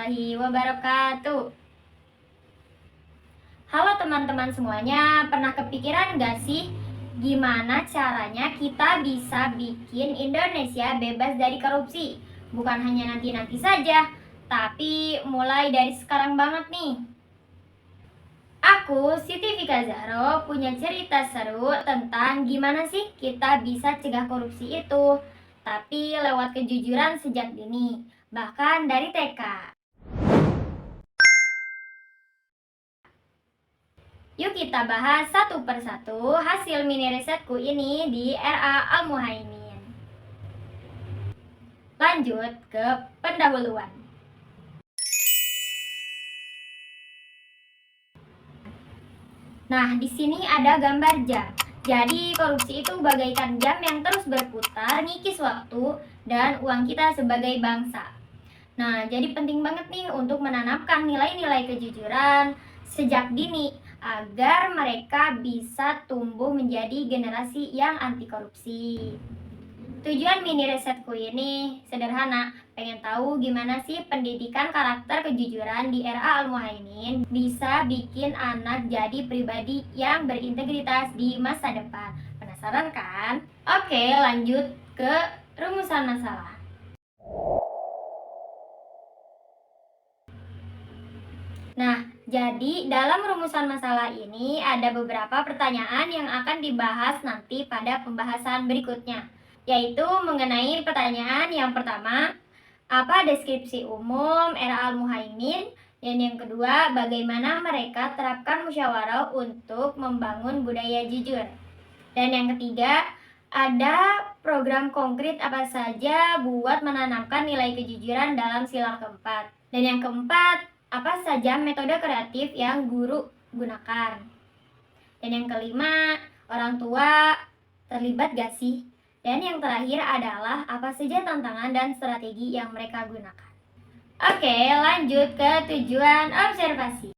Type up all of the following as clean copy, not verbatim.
warahmatullahi wabarakatuh. Halo teman-teman semuanya, pernah kepikiran gak sih gimana caranya kita bisa bikin Indonesia bebas dari korupsi? Bukan hanya nanti-nanti saja, tapi mulai dari sekarang banget nih. Aku, Siti Fika Zahro, punya cerita seru tentang gimana sih kita bisa cegah korupsi itu, tapi lewat kejujuran sejak dini, bahkan dari TK. Yuk kita bahas satu persatu hasil mini risetku ini di RA Al-Muhaimin. Lanjut ke pendahuluan. Nah, di sini ada gambar jam. Jadi, korupsi itu bagaikan jam yang terus berputar, ngikis waktu dan uang kita sebagai bangsa. Nah, jadi penting banget nih untuk menanamkan nilai-nilai kejujuran sejak dini agar mereka bisa tumbuh menjadi generasi yang anti korupsi. Tujuan mini risetku ini sederhana, pengen tahu gimana sih pendidikan karakter kejujuran di RA Al-Muhaimin bisa bikin anak jadi pribadi yang berintegritas di masa depan. Penasaran kan? Oke, lanjut ke rumusan masalah. Nah, jadi dalam rumusan masalah ini ada beberapa pertanyaan yang akan dibahas nanti pada pembahasan berikutnya, yaitu mengenai pertanyaan yang pertama, apa deskripsi umum RA Al-Muhaimin? Dan yang kedua, bagaimana mereka terapkan musyawarah untuk membangun budaya jujur? Dan yang ketiga, ada program konkret apa saja buat menanamkan nilai kejujuran dalam sila keempat? Dan yang keempat, apa saja metode kreatif yang guru gunakan? Dan yang kelima, orang tua terlibat gak sih? Dan yang terakhir adalah apa saja tantangan dan strategi yang mereka gunakan? Oke, lanjut ke tujuan observasi.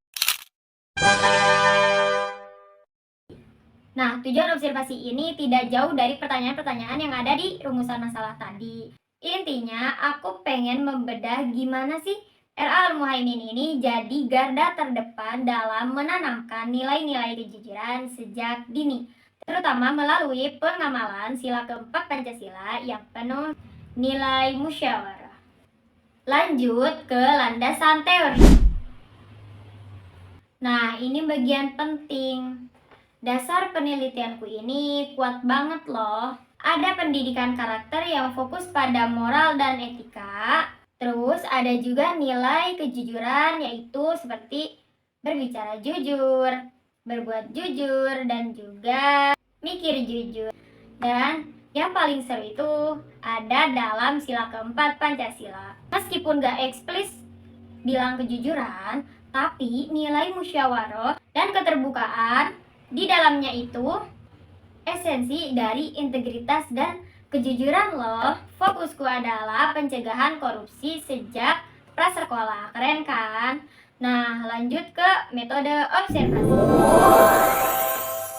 Nah, tujuan observasi ini tidak jauh dari pertanyaan-pertanyaan yang ada di rumusan masalah tadi. Intinya, aku pengen membedah gimana sih RA Al-Muhaimin ini jadi garda terdepan dalam menanamkan nilai-nilai kejujuran sejak dini, terutama melalui pengamalan sila keempat Pancasila yang penuh nilai musyawarah. Lanjut ke landasan teori. Nah, ini bagian penting. Dasar penelitianku ini kuat banget loh. Ada pendidikan karakter yang fokus pada moral dan etika. Terus ada juga nilai kejujuran, yaitu seperti berbicara jujur, berbuat jujur, dan juga mikir jujur. Dan yang paling seru itu ada dalam sila keempat Pancasila. Meskipun gak eksplisit bilang kejujuran, tapi nilai musyawarah dan keterbukaan di dalamnya itu esensi dari integritas dan kejujuran loh. Fokusku adalah pencegahan korupsi sejak prasekolah. Keren kan? Nah, lanjut ke metode observasi.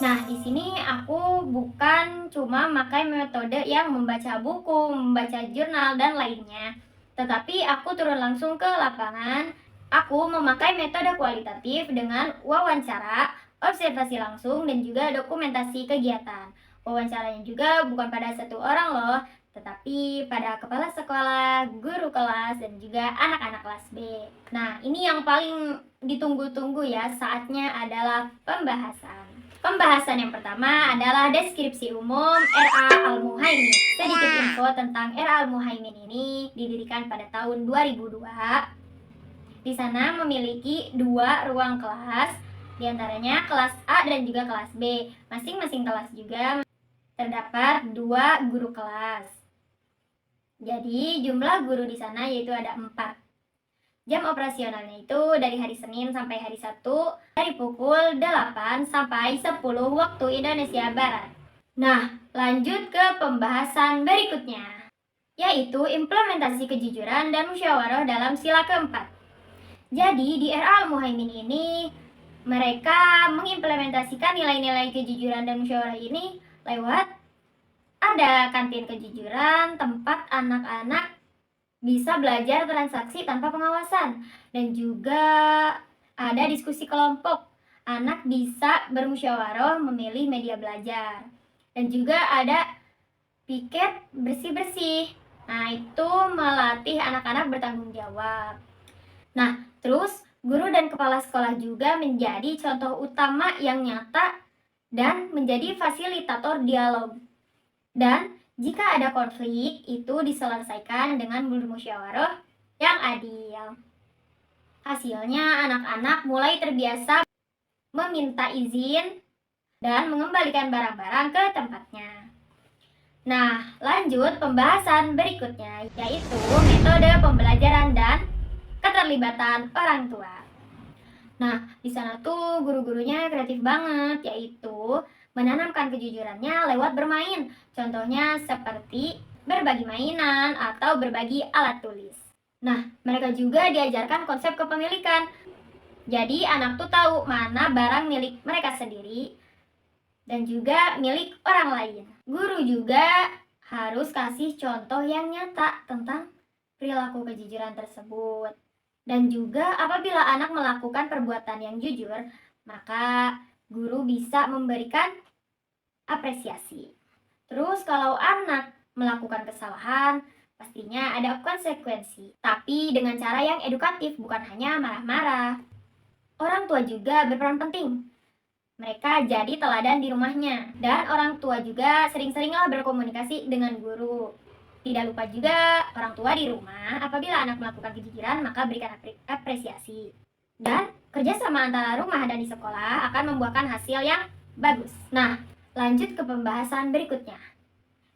Nah, di sini aku bukan cuma pakai metode yang membaca buku, membaca jurnal dan lainnya, tetapi aku turun langsung ke lapangan. Aku memakai metode kualitatif dengan wawancara, observasi langsung, dan juga dokumentasi kegiatan. Wawancaranya juga bukan pada satu orang loh, tetapi pada kepala sekolah, guru kelas, dan juga anak-anak kelas B. Nah, ini yang paling ditunggu-tunggu ya, saatnya adalah pembahasan. Pembahasan yang pertama adalah deskripsi umum RA Al-Muhaimin. Sedikit info tentang RA Al-Muhaimin ini didirikan pada tahun 2002. Di sana memiliki 2 ruang kelas, diantaranya kelas A dan juga kelas B. Masing-masing kelas juga terdapat 2 guru kelas. Jadi jumlah guru di sana yaitu ada 4. Jam operasionalnya itu dari hari Senin sampai hari Sabtu dari pukul 8 sampai 10 waktu Indonesia Barat. Nah, lanjut ke pembahasan berikutnya, yaitu implementasi kejujuran dan musyawarah dalam sila keempat. Jadi di RA Al-Muhaimin ini mereka mengimplementasikan nilai-nilai kejujuran dan musyawarah ini lewat ada kantin kejujuran, tempat anak-anak bisa belajar transaksi tanpa pengawasan, dan juga ada diskusi kelompok. Anak bisa bermusyawarah memilih media belajar. Dan juga ada piket bersih-bersih. Nah, itu melatih anak-anak bertanggung jawab. Nah, terus guru dan kepala sekolah juga menjadi contoh utama yang nyata dan menjadi fasilitator dialog. Dan jika ada konflik, itu diselesaikan dengan bermusyawarah yang adil. Hasilnya, anak-anak mulai terbiasa meminta izin dan mengembalikan barang-barang ke tempatnya. Nah, lanjut pembahasan berikutnya, yaitu metode pembelajaran dan keterlibatan orang tua. Nah, di sana tuh guru-gurunya kreatif banget, yaitu menanamkan kejujurannya lewat bermain. Contohnya seperti berbagi mainan atau berbagi alat tulis. Nah, mereka juga diajarkan konsep kepemilikan. Jadi, anak tuh tahu mana barang milik mereka sendiri dan juga milik orang lain. Guru juga harus kasih contoh yang nyata tentang perilaku kejujuran tersebut. Dan juga apabila anak melakukan perbuatan yang jujur, maka guru bisa memberikan apresiasi. Terus kalau anak melakukan kesalahan, pastinya ada konsekuensi. Tapi dengan cara yang edukatif, bukan hanya marah-marah. Orang tua juga berperan penting. Mereka jadi teladan di rumahnya. Dan orang tua juga sering-seringlah berkomunikasi dengan guru. Tidak lupa juga orang tua di rumah, apabila anak melakukan kejujuran, maka berikan apresiasi. Dan kerjasama antara rumah dan di sekolah akan membuahkan hasil yang bagus. Nah, lanjut ke pembahasan berikutnya,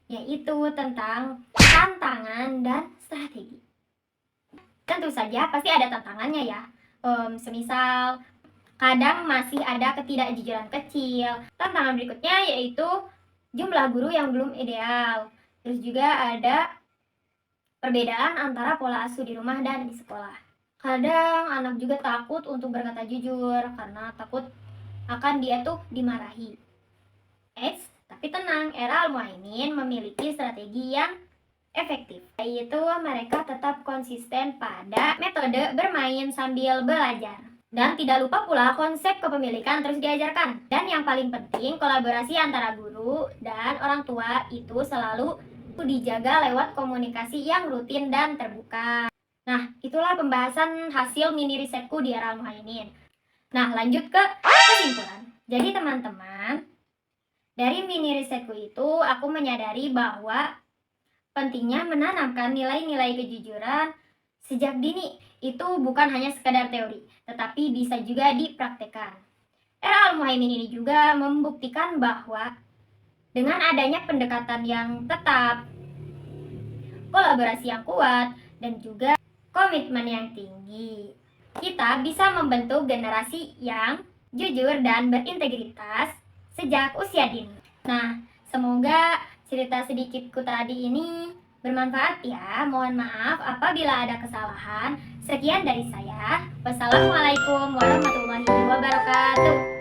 yaitu tentang tantangan dan strategi. Tentu saja pasti ada tantangannya ya. Semisal kadang masih ada ketidakjujuran kecil. Tantangan berikutnya yaitu jumlah guru yang belum ideal. Terus juga ada perbedaan antara pola asuh di rumah dan di sekolah. Kadang anak juga takut untuk berkata jujur karena takut akan dia tuh dimarahi. Tapi tenang, Era Al-Muhaimin memiliki strategi yang efektif, yaitu mereka tetap konsisten pada metode bermain sambil belajar. Dan tidak lupa pula konsep kepemilikan terus diajarkan. Dan yang paling penting, kolaborasi antara guru dan orang tua itu selalu dijaga lewat komunikasi yang rutin dan terbuka. Nah, itulah pembahasan hasil mini risetku di Era Al-Muhaimin. Nah, lanjut ke kesimpulan. Jadi teman-teman, dari mini risetku itu aku menyadari bahwa pentingnya menanamkan nilai-nilai kejujuran sejak dini. Itu bukan hanya sekadar teori, tetapi bisa juga dipraktekkan. Era Al-Muhaimin ini juga membuktikan bahwa dengan adanya pendekatan yang tetap, kolaborasi yang kuat, dan juga komitmen yang tinggi, kita bisa membentuk generasi yang jujur dan berintegritas sejak usia dini. Nah, semoga cerita sedikitku tadi ini bermanfaat ya. Mohon maaf apabila ada kesalahan. Sekian dari saya. Wassalamualaikum warahmatullahi wabarakatuh.